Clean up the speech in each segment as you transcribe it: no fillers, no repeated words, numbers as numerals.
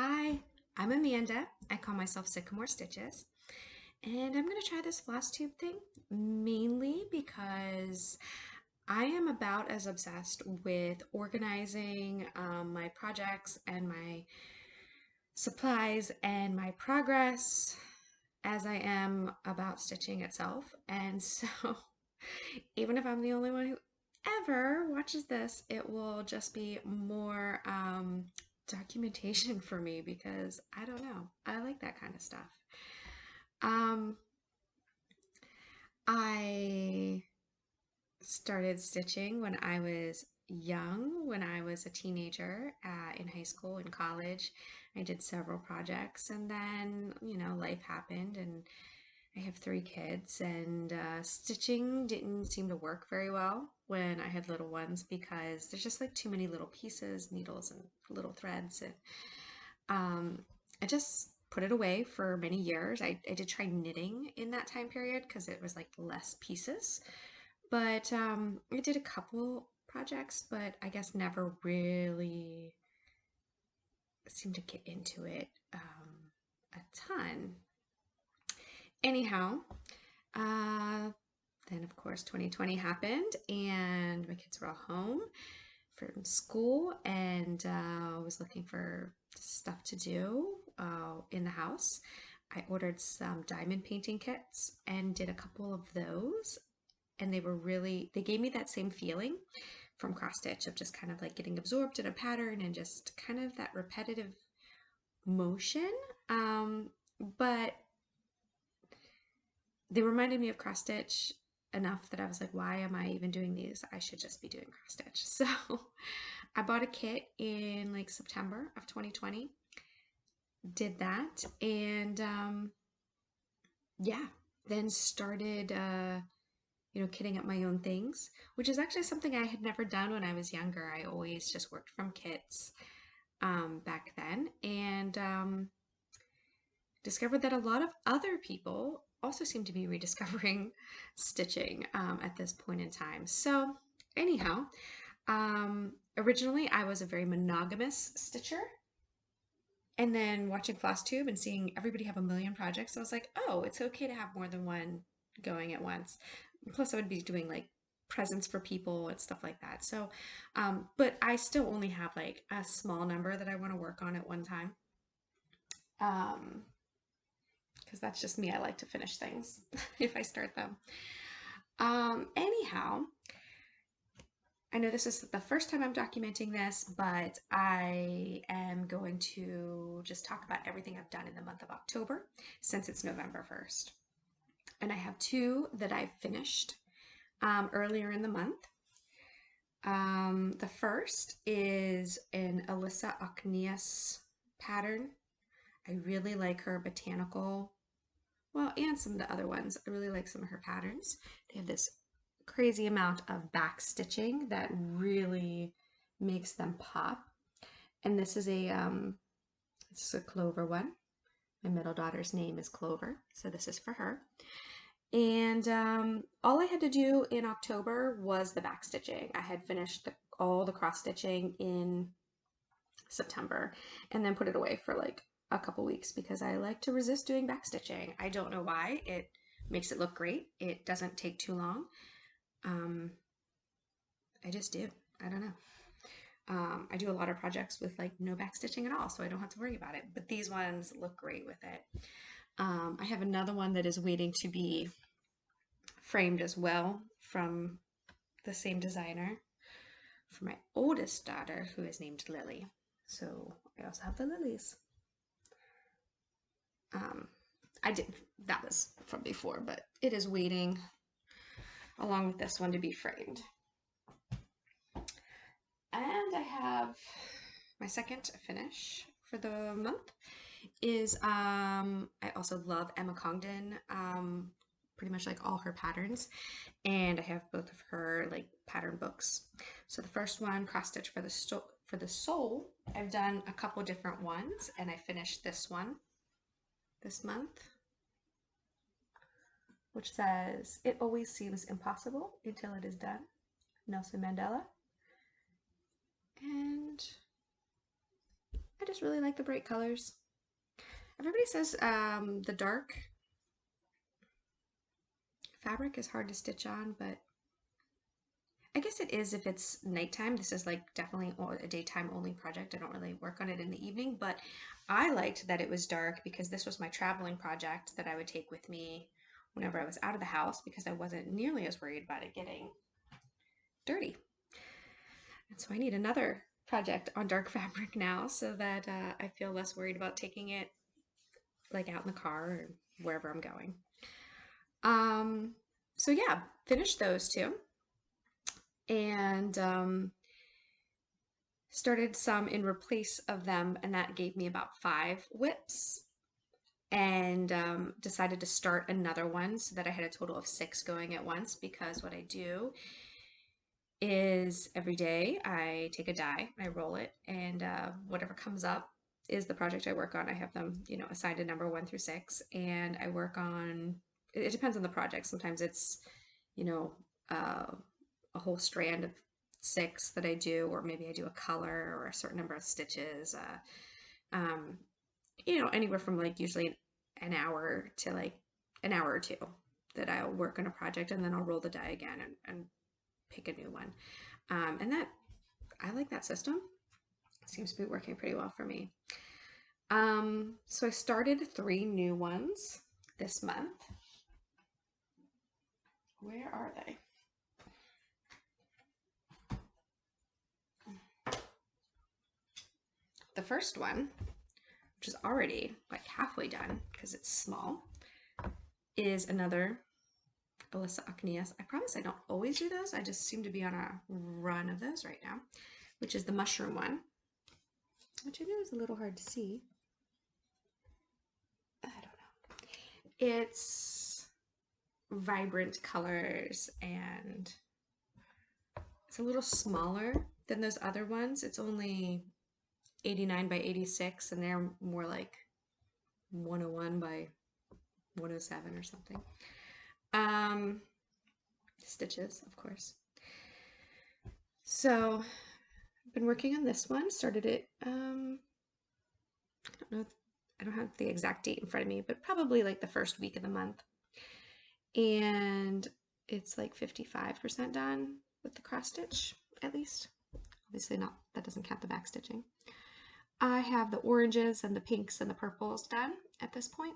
Hi, I'm Amanda. I call myself Sycamore Stitches. And I'm going to try this Flosstube thing mainly because I am about as obsessed with organizing my projects and my supplies and my progress as I am about stitching itself. And so even if I'm the only one who ever watches this, it will just be more documentation for me because I don't know. I like that kind of stuff. Um, I started stitching when I was young, when I was a teenager, in high school and college. I did several projects, and then, life happened, and I have three kids, and stitching didn't seem to work very well when I had little ones because there's just like too many little pieces, needles, and little threads. And I just put it away for many years. I did try knitting in that time period because it was like less pieces. But I did a couple projects, but I guess never really seemed to get into it a ton. Anyhow, uh, then of course 2020 happened and my kids were all home from school and I was looking for stuff to do in the house. I ordered some diamond painting kits and did a couple of those, and they gave me that same feeling from cross stitch of just kind of like getting absorbed in a pattern and just kind of that repetitive motion. But they reminded me of cross stitch enough that I was like, why am I even doing these? I should just be doing cross stitch. So I bought a kit in like September of 2020, did that, and yeah, then started kitting up my own things, which is actually something I had never done when I was younger. I always just worked from kits back then, and discovered that a lot of other people also seem to be rediscovering stitching at this point in time. So anyhow, originally I was a very monogamous stitcher, and then watching Flosstube and seeing everybody have a million projects, I was like, oh, it's okay to have more than one going at once. Plus I would be doing like presents for people and stuff like that. So, but I still only have like a small number that I want to work on at one time. Because that's just me. I like to finish things if I start them. Anyhow, I know this is the first time I'm documenting this, but I am going to just talk about everything I've done in the month of October since it's November 1st. And I have two that I've finished earlier in the month. The first is an Alisa Okneas pattern. I really like her botanical, well, and some of the other ones. I really like some of her patterns. They have this crazy amount of back stitching that really makes them pop. And this is a Clover one. My middle daughter's name is Clover, so this is for her. And all I had to do in October was the back stitching. I had finished all the cross stitching in September and then put it away for like a couple weeks because I like to resist doing back stitching. I don't know why. It makes it look great. It doesn't take too long. I just do. I don't know. I do a lot of projects with like no back stitching at all, so I don't have to worry about it. But these ones look great with it. I have another one that is waiting to be framed as well from the same designer for my oldest daughter, who is named Lily. So I also have the lilies. That was from before, but it is waiting along with this one to be framed. And I have my second finish for the month is I also love Emma Congdon, pretty much like all her patterns, and I have both of her like pattern books. So the first one, cross stitch for the soul, I've done a couple different ones, and I finished this one this month, which says, "It always seems impossible until it is done." Nelson Mandela. And I just really like the bright colors. Everybody says the dark fabric is hard to stitch on, but I guess it is if it's nighttime. This is like definitely a daytime only project. I don't really work on it in the evening, but I liked that it was dark because this was my traveling project that I would take with me whenever I was out of the house because I wasn't nearly as worried about it getting dirty. And so I need another project on dark fabric now so that I feel less worried about taking it like out in the car or wherever I'm going. So yeah, finished those two and started some in replace of them, and that gave me about 5 whips, and decided to start another one so that I had a total of 6 going at once, because what I do is every day I take a die, I roll it, and whatever comes up is the project I work on. I have them, you know, assigned a number 1 through 6, and I work on, it depends on the project. Sometimes it's, you know, a whole strand of 6 that I do, or maybe I do a color or a certain number of stitches, you know, anywhere from like usually an hour to like an hour or 2 that I'll work on a project, and then I'll roll the die again and pick a new one. And that, I like that system. It seems to be working pretty well for me. So I started 3 new ones this month. Where are they? The first one, which is already like halfway done because it's small, is another Alisa Okneas. I promise I don't always do those. I just seem to be on a run of those right now, which is the mushroom one, which I know is a little hard to see. I don't know. It's vibrant colors, and it's a little smaller than those other ones. It's only 89 by 86, and they're more like 101 by 107 or something. Stitches, of course. So I've been working on this one. Started it, I don't know, I don't have the exact date in front of me, but probably like the first week of the month. And it's like 55% done with the cross stitch, at least. Obviously not, that doesn't count the back stitching. I have the oranges and the pinks and the purples done at this point.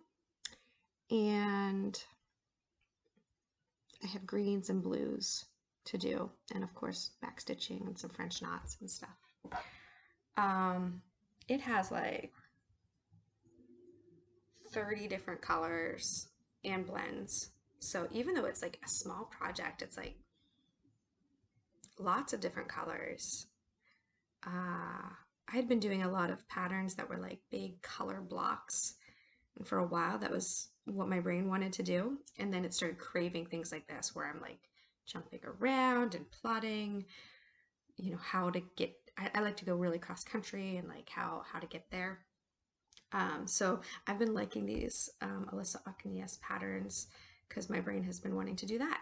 And I have greens and blues to do, and of course back stitching and some French knots and stuff. It has like 30 different colors and blends, so even though it's like a small project, it's like lots of different colors. I had been doing a lot of patterns that were like big color blocks, and for a while that was what my brain wanted to do, and then it started craving things like this where I'm like jumping around and plotting, you know, how to get, I like to go really cross country and like how to get there. So I've been liking these Alisa Okneas patterns because my brain has been wanting to do that.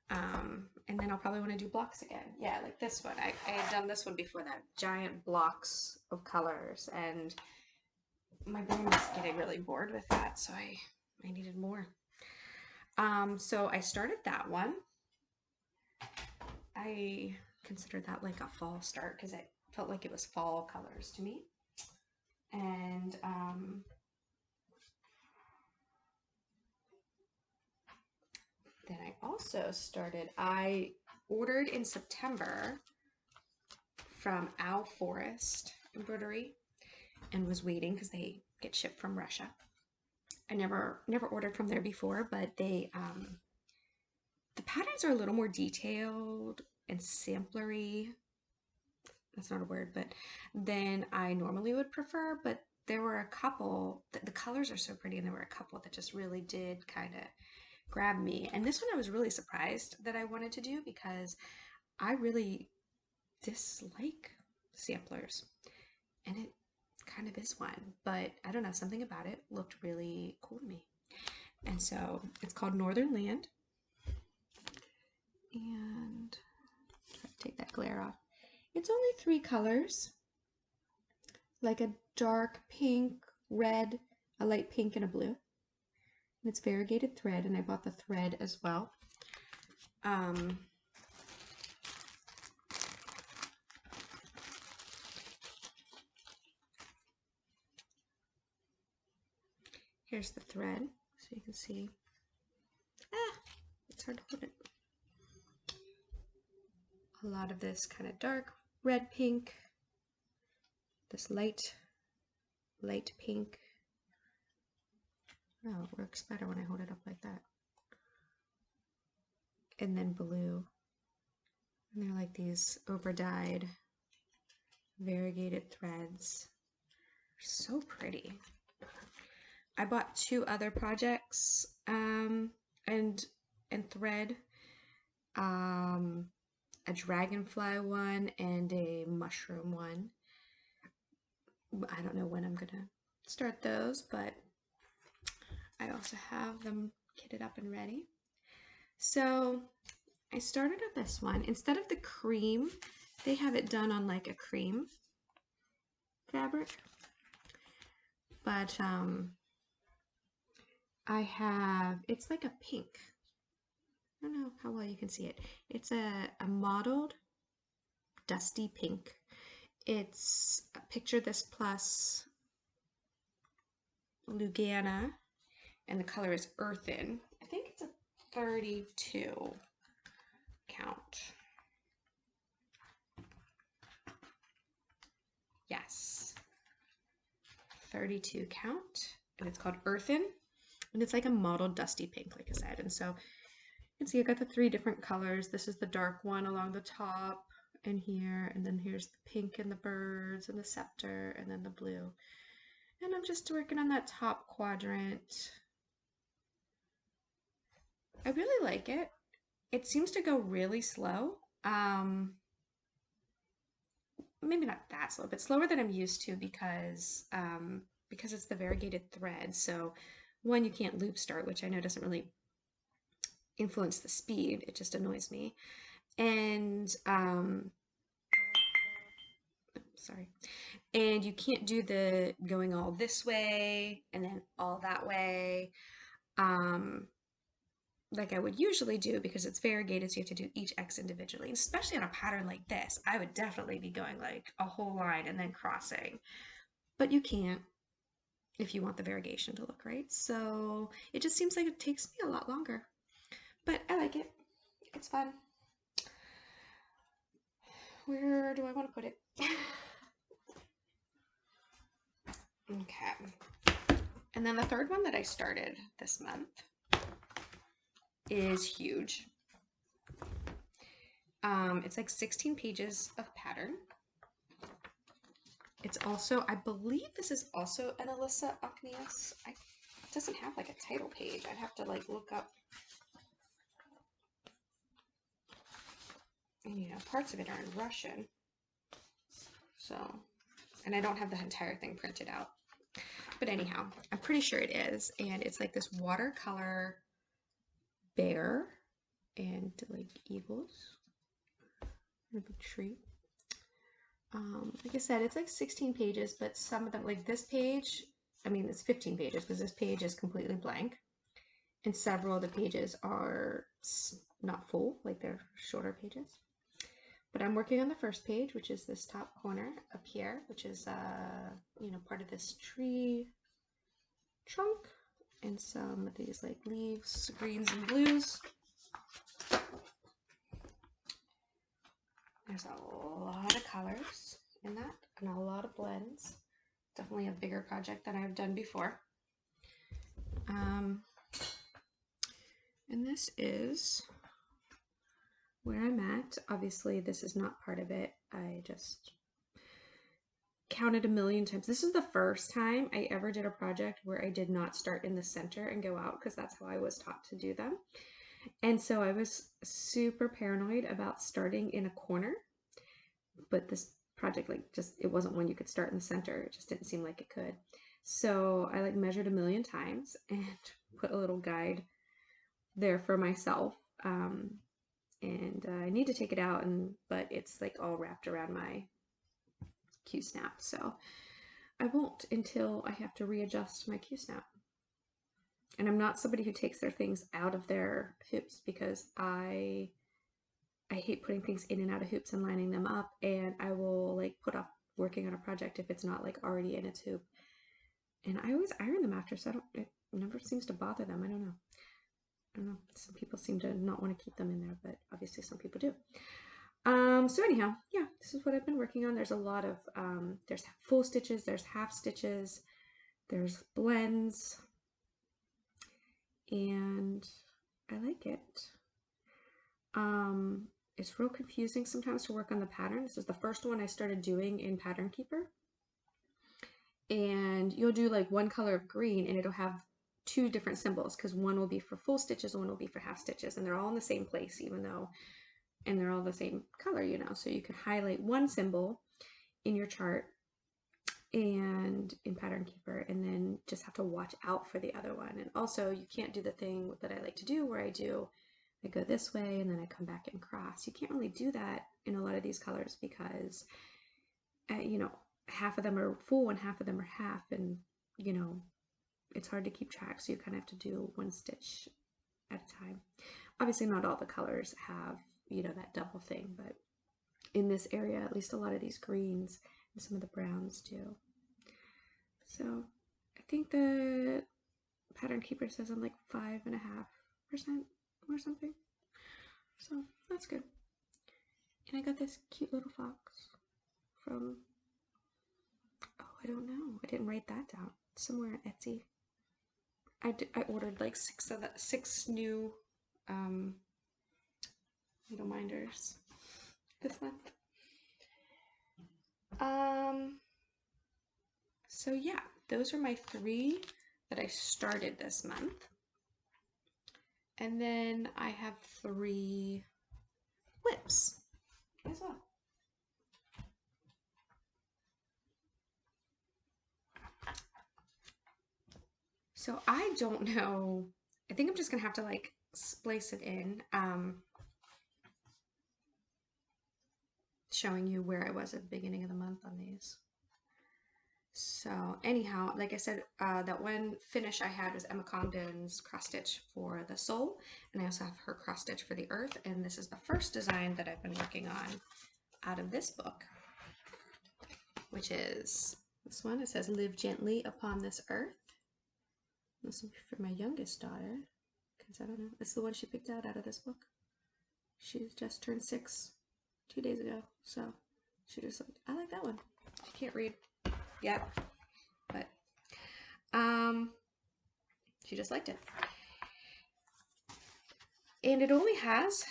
And then I'll probably want to do blocks again. Yeah, like this one. I had done this one before that, giant blocks of colors, and my brain was getting really bored with that, so I needed more. So I started that one. I considered that like a fall start because it felt like it was fall colors to me. And then I also started, I ordered in September from Owl Forest Embroidery and was waiting because they get shipped from Russia. I never ordered from there before, but they the patterns are a little more detailed and samplery. That's not a word, but than I normally would prefer. But there were a couple, the colors are so pretty, and there were a couple that just really did kind of grab me. And this one I was really surprised that I wanted to do because I really dislike samplers, and it kind of is one, but I don't know, something about it looked really cool to me. And so it's called Northern Land, and try to take that glare off. It's only 3 colors, like a dark pink, red, a light pink, and a blue. And it's variegated thread, and I bought the thread as well. Here's the thread, so you can see. It's hard to hold it. A lot of this kind of dark red pink, this light pink. Oh, it works better when I hold it up like that. And then blue. And they're like these over-dyed, variegated threads. They're so pretty. I bought 2 other projects and thread. A dragonfly one and a mushroom one. I don't know when I'm gonna start those, but I also have them kitted up and ready. So I started on this one. Instead of the cream, they have it done on like a cream fabric. But I have, it's like a pink. I don't know how well you can see it. It's a mottled dusty pink. It's Picture This Plus Lugana, and the color is Earthen. I think it's a 32 count. Yes, 32 count, and it's called Earthen, and it's like a mottled dusty pink, like I said. And so you can see I got the 3 different colors. This is the dark one along the top and here, and then here's the pink and the birds and the scepter, and then the blue. And I'm just working on that top quadrant. I really like it. It seems to go really slow. Maybe not that slow, but slower than I'm used to because it's the variegated thread. So one, you can't loop start, which I know doesn't really influence the speed. It just annoys me. And sorry. And you can't do the going all this way and then all that way. Like I would usually do, because it's variegated, so you have to do each X individually. Especially on a pattern like this, I would definitely be going like a whole line and then crossing. But you can't if you want the variegation to look right. So it just seems like it takes me a lot longer. But I like it. It's fun. Where do I want to put it? Okay. And then the third one that I started this month is huge. It's like 16 pages of pattern. It's also, I believe this is also an Alisa Okneas. It doesn't have like a title page. I'd have to like look up. And, you know, parts of it are in Russian. So, and I don't have the entire thing printed out. But anyhow, I'm pretty sure it is. And it's like this watercolor bear and like eagles and a big tree. Like I said, it's like 16 pages, but some of them, like this page, I mean, it's 15 pages because this page is completely blank. And several of the pages are not full, like they're shorter pages. But I'm working on the first page, which is this top corner up here, which is, you know, part of this tree trunk, and some of these like leaves, greens and blues. There's a lot of colors in that and a lot of blends. Definitely a bigger project than I've done before. And this is where I'm at. Obviously, this is not part of it. I just counted a million times. This is the first time I ever did a project where I did not start in the center and go out, because that's how I was taught to do them. And so I was super paranoid about starting in a corner, but this project, like, just, it wasn't one you could start in the center. It just didn't seem like it could. So I like measured a million times and put a little guide there for myself. And I need to take it out, but it's like all wrapped around my Q-snap. So I won't until I have to readjust my Q-snap. And I'm not somebody who takes their things out of their hoops, because I hate putting things in and out of hoops and lining them up, and I will like put off working on a project if it's not like already in its hoop. And I always iron them after, so it never seems to bother them. I don't know. Some people seem to not want to keep them in there, but obviously some people do. So anyhow, yeah, this is what I've been working on. There's a lot of, there's full stitches, there's half stitches, there's blends, and I like it. It's real confusing sometimes to work on the pattern. This is the first one I started doing in Pattern Keeper. And you'll do like one color of green and it'll have two different symbols, because one will be for full stitches and one will be for half stitches, and they're all in the same place, even though, and they're all the same color, you know. So you could highlight one symbol in your chart and in Pattern Keeper, and then just have to watch out for the other one. And also you can't do the thing that I like to do where I go this way and then I come back and cross. You can't really do that in a lot of these colors, because you know, half of them are full and half of them are half, and you know, it's hard to keep track, so you kind of have to do one stitch at a time. Obviously not all the colors have, you know, that double thing, but in this area, at least a lot of these greens and some of the browns do. So I think the Pattern Keeper says I'm like 5.5% or something. So that's good. And I got this cute little fox from, oh, I don't know. I didn't write that down. Somewhere on Etsy. I ordered like 6 new needle minders this month. So yeah, those are my 3 that I started this month. And then I have 3 whips as well. So I don't know. I think I'm just gonna have to like splice it in, showing you where I was at the beginning of the month on these. So anyhow, like I said, that one finish I had was Emma Congdon's cross stitch for the sole, and I also have her cross stitch for the earth, and this is the first design that I've been working on out of this book, which is this one. It says, "Live gently upon this earth." This will be for my youngest daughter, because I don't know, it's the one she picked out of this book. She's just turned 6 2 days ago, so she just like, I like that one. She can't read yet, but she just liked it. And it only has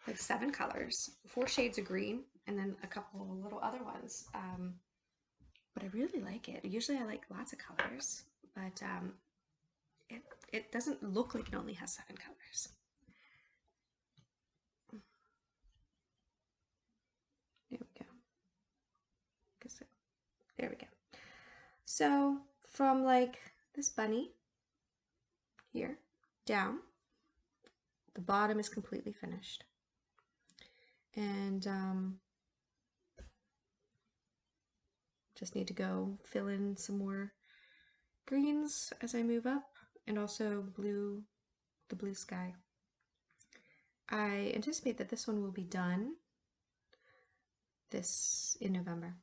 like 7 colors, 4 shades of green, and then a couple of little other ones. But I really like it. Usually I like lots of colors, but it doesn't look like it only has 7 colors. There we go. There we go. So from like this bunny here down, the bottom is completely finished. And just need to go fill in some more greens as I move up, and also the blue sky. I anticipate that this one will be done in November.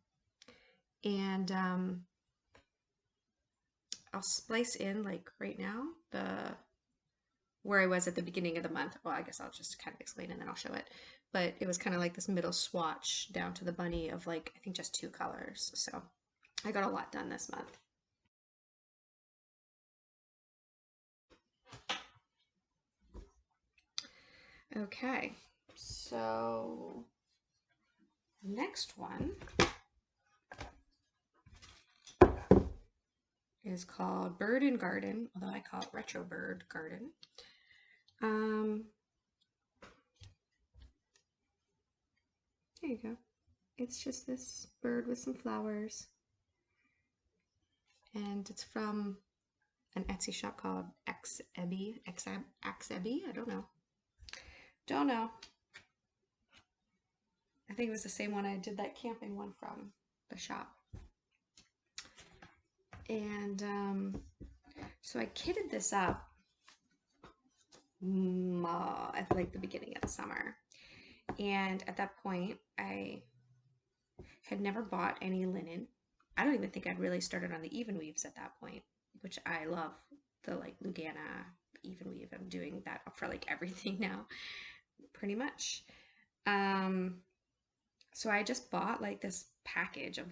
And I'll splice in like right now where I was at the beginning of the month. Well, I guess I'll just kind of explain and then I'll show it. But it was kind of like this middle swatch down to the bunny of like, I think just 2 colors. So I got a lot done this month. Okay, so next one is called Bird and Garden, although I call it Retro Bird Garden. There you go. It's just this bird with some flowers. And it's from an Etsy shop called Axebe. I don't know. Don't know. I think it was the same one I did that camping one from, the shop. And so I kitted this up at like the beginning of the summer. And at that point, I had never bought any linen. I don't even think I'd really started on the even weaves at that point, which I love the like Lugana even weave. I'm doing that for like everything now, pretty much. So I just bought like this package of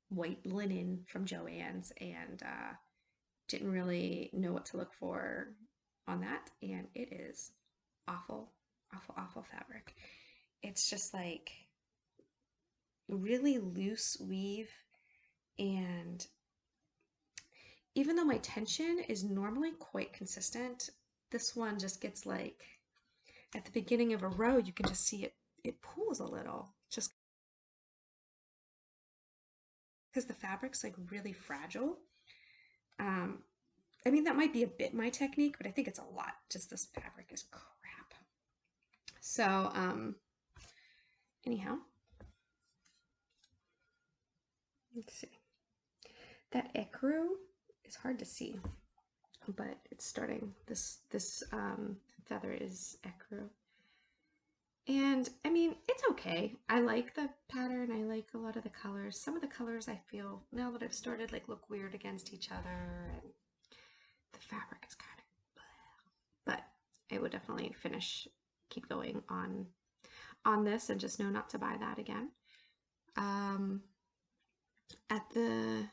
white linen from JoAnns and didn't really know what to look for on that. And it is awful, awful, awful fabric. It's just like really loose weave, and even though my tension is normally quite consistent, this one just gets like at the beginning of a row, you can just see it pulls a little, just because the fabric's like really fragile. I mean, that might be a bit my technique, but I think it's a lot. Just this fabric is crap. So, anyhow, let's see. That ecru is hard to see, but it's starting. This feather is ecru. And I mean, it's okay. I like the pattern. I like a lot of the colors. Some of the colors I feel, now that I've started, like look weird against each other, and the fabric is kind of blah. But I would definitely keep going on this, and just know not to buy that again. At the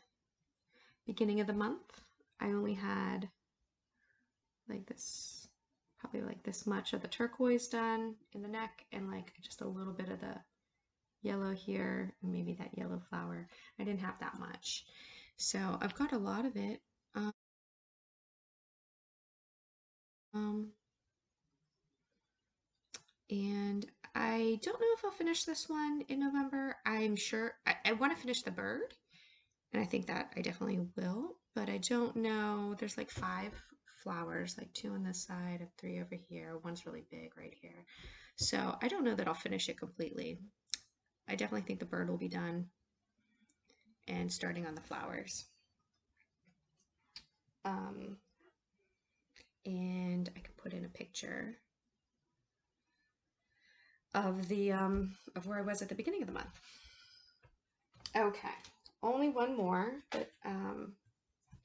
beginning of the month, I only had like this, probably like this much of the turquoise done in the neck, and like just a little bit of the yellow here, and maybe that yellow flower. I didn't have that much. So I've got a lot of it. And I don't know if I'll finish this one in November. I'm sure I want to finish the bird, and I think that I definitely will, but I don't know. There's like 5 flowers, like 2 on this side and 3 over here. One's really big right here. So I don't know that I'll finish it completely. I definitely think the bird will be done and starting on the flowers. And I can put in a picture of the of where I was at the beginning of the month. Okay, only one more that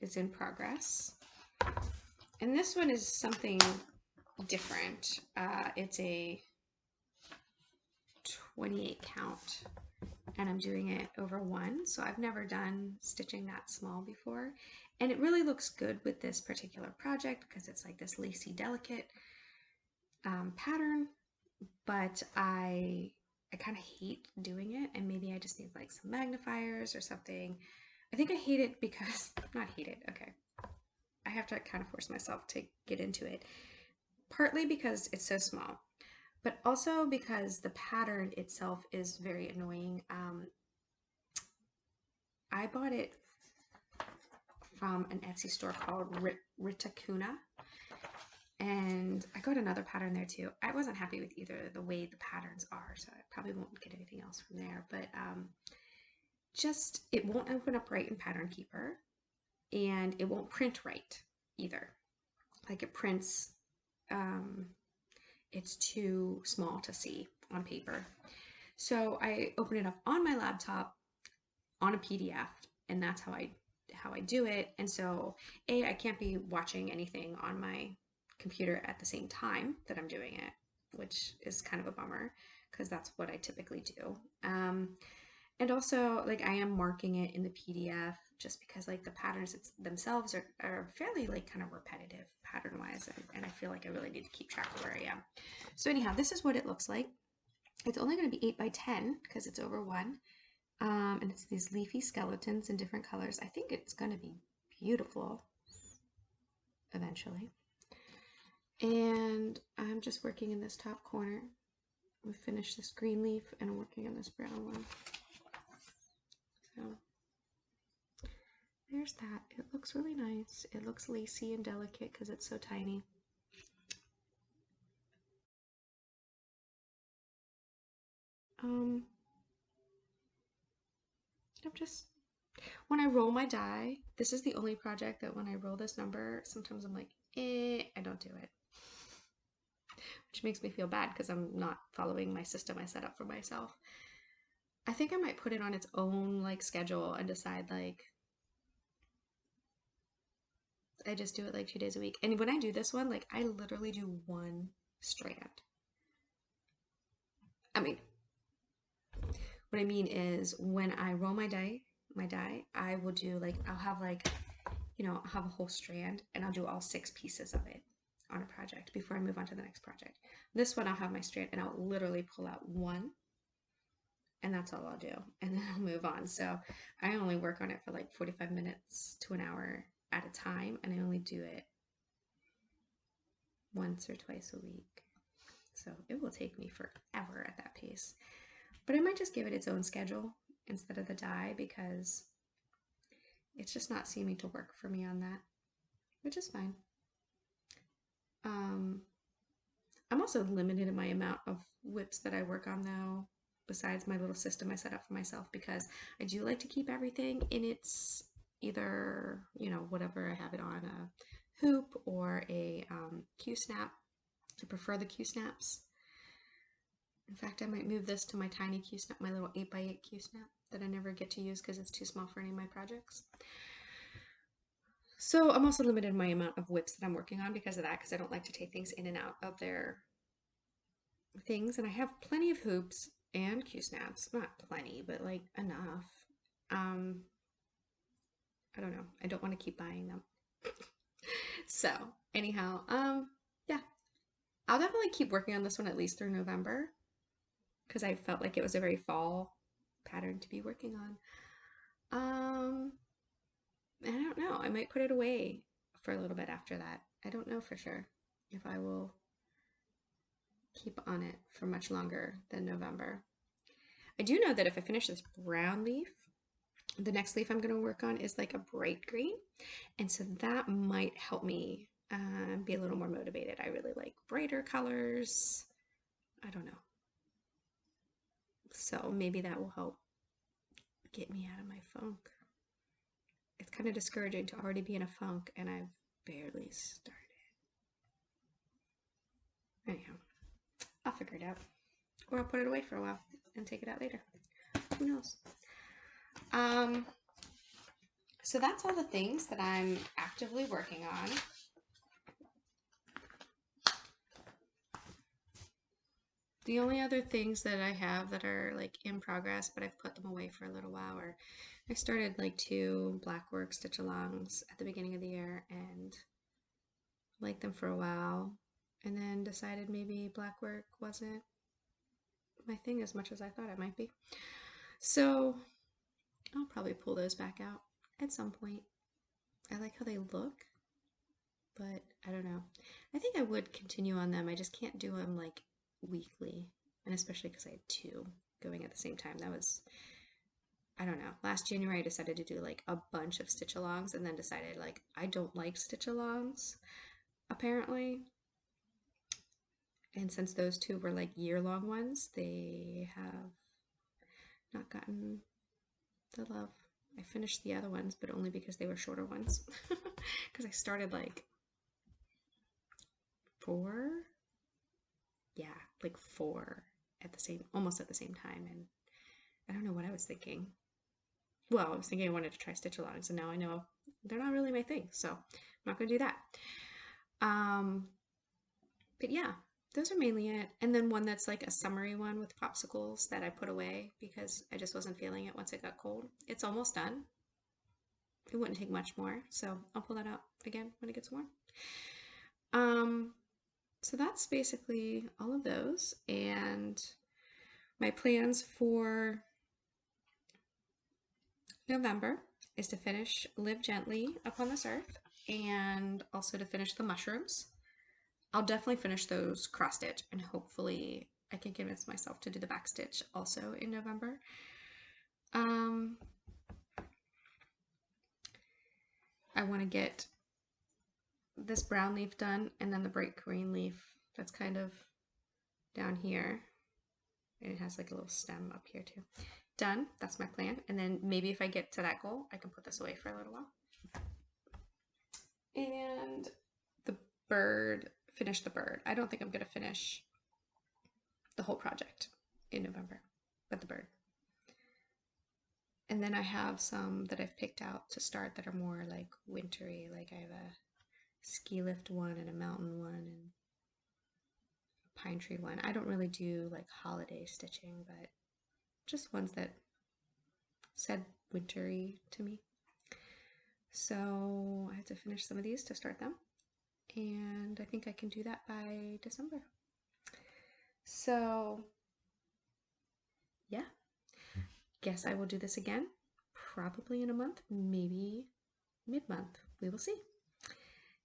is in progress, and this one is something different. It's a 28 count, and I'm doing it over 1, so I've never done stitching that small before, and it really looks good with this particular project because it's like this lacy delicate pattern, but I kind of hate doing it, and maybe I just need like some magnifiers or something. I think I hate it because, not hate it, okay. I have to kind of force myself to get into it. Partly because it's so small, but also because the pattern itself is very annoying. I bought it from an Etsy store called Ritacuna, and I got another pattern there too. I wasn't happy with either the way the patterns are, so I probably won't get anything else from there, but just, it won't open up right in Pattern Keeper, and it won't print right either. Like it prints, it's too small to see on paper. So I open it up on my laptop on a PDF, and that's how I do it. And so I can't be watching anything on my computer at the same time that I'm doing it, which is kind of a bummer because that's what I typically do. And also, like, I am marking it in the PDF just because like the patterns themselves are fairly like kind of repetitive pattern wise, and I feel like I really need to keep track of where I am. So anyhow, this is what it looks like. It's only going to be 8 by 10 because it's over 1. And it's these leafy skeletons in different colors. I think it's going to be beautiful eventually. And I'm just working in this top corner. We finished this green leaf and I'm working on this brown one. So there's that. It looks really nice. It looks lacy and delicate because it's so tiny. I'm just When I roll my die, this is the only project that when I roll this number, sometimes I'm like, I don't do it. Which makes me feel bad because I'm not following my system I set up for myself. I think I might put it on its own like schedule and decide like I just do it like 2 days a week. And when I do this one, like I literally do one strand. I mean, what I mean is when I roll my die, I will do like I'll have like, I'll have a whole strand and I'll do all 6 pieces of it on a project before I move on to the next project. This one I'll have my strand and I'll literally pull out one and that's all I'll do. And then I'll move on. So I only work on it for like 45 minutes to an hour at a time and I only do it once or twice a week. So it will take me forever at that pace. But I might just give it its own schedule instead of the die because it's just not seeming to work for me on that, which is fine. I'm also limited in my amount of whips that I work on though, besides my little system I set up for myself because I do like to keep everything in its either, whatever I have it on, a hoop or a Q-snap. I prefer the Q-snaps. In fact, I might move this to my tiny Q-snap, my little 8x8 Q-snap that I never get to use because it's too small for any of my projects. So I'm also limited in my amount of whips that I'm working on because of that, because I don't like to take things in and out of their things. And I have plenty of hoops and Q-snaps. Not plenty, but like enough. I don't know. I don't want to keep buying them. So anyhow, yeah, I'll definitely keep working on this one at least through November because I felt like it was a very fall pattern to be working on. I don't know. I might put it away for a little bit after that. I don't know for sure if I will keep on it for much longer than November. I do know that if I finish this brown leaf, the next leaf I'm going to work on is like a bright green. And so that might help me be a little more motivated. I really like brighter colors. I don't know. So maybe that will help get me out of my funk. It's kind of discouraging to already be in a funk and I've barely started. Anyhow, I'll figure it out. Or I'll put it away for a while and take it out later. Who knows? So that's all the things that I'm actively working on. The only other things that I have that are like in progress, but I've put them away for a little while, are I started like 2 blackwork stitch alongs at the beginning of the year and liked them for a while and then decided maybe blackwork wasn't my thing as much as I thought it might be. So I'll probably pull those back out at some point. I like how they look, but I don't know. I think I would continue on them. I just can't do them like weekly, and especially because I had 2 going at the same time. That was, I don't know. Last January I decided to do like a bunch of stitch alongs and then decided like I don't like stitch alongs apparently. And since those 2 were like year-long ones, they have not gotten the love. I finished the other ones, but only because they were shorter ones. Because I started like 4, yeah, like 4 at the same, almost at the same time. And I don't know what I was thinking. Well, I was thinking I wanted to try stitch alongs, and now I know they're not really my thing, so I'm not going to do that. But yeah, those are mainly it. And then one that's like a summery one with popsicles that I put away because I just wasn't feeling it once it got cold. It's almost done. It wouldn't take much more, so I'll pull that out again when it gets warm. So that's basically all of those, and my plans for November is to finish Live Gently Upon This Earth and also to finish the mushrooms. I'll definitely finish those cross stitch and hopefully I can convince myself to do the back stitch also in November. I want to get this brown leaf done and then the bright green leaf that's kind of down here. And it has like a little stem up here too. done. That's my plan. And then maybe if I get to that goal, I can put this away for a little while. And the bird, finish the bird. I don't think I'm going to finish the whole project in November, but the bird. And then I have some that I've picked out to start that are more like wintry. Like I have a ski lift one and a mountain one and a pine tree one. I don't really do like holiday stitching, but just ones that said wintry to me. So I have to finish some of these to start them. And I think I can do that by December. So yeah, guess I will do this again, probably in a month, maybe mid-month. We will see.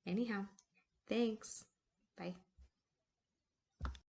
Anyhow, thanks. Bye.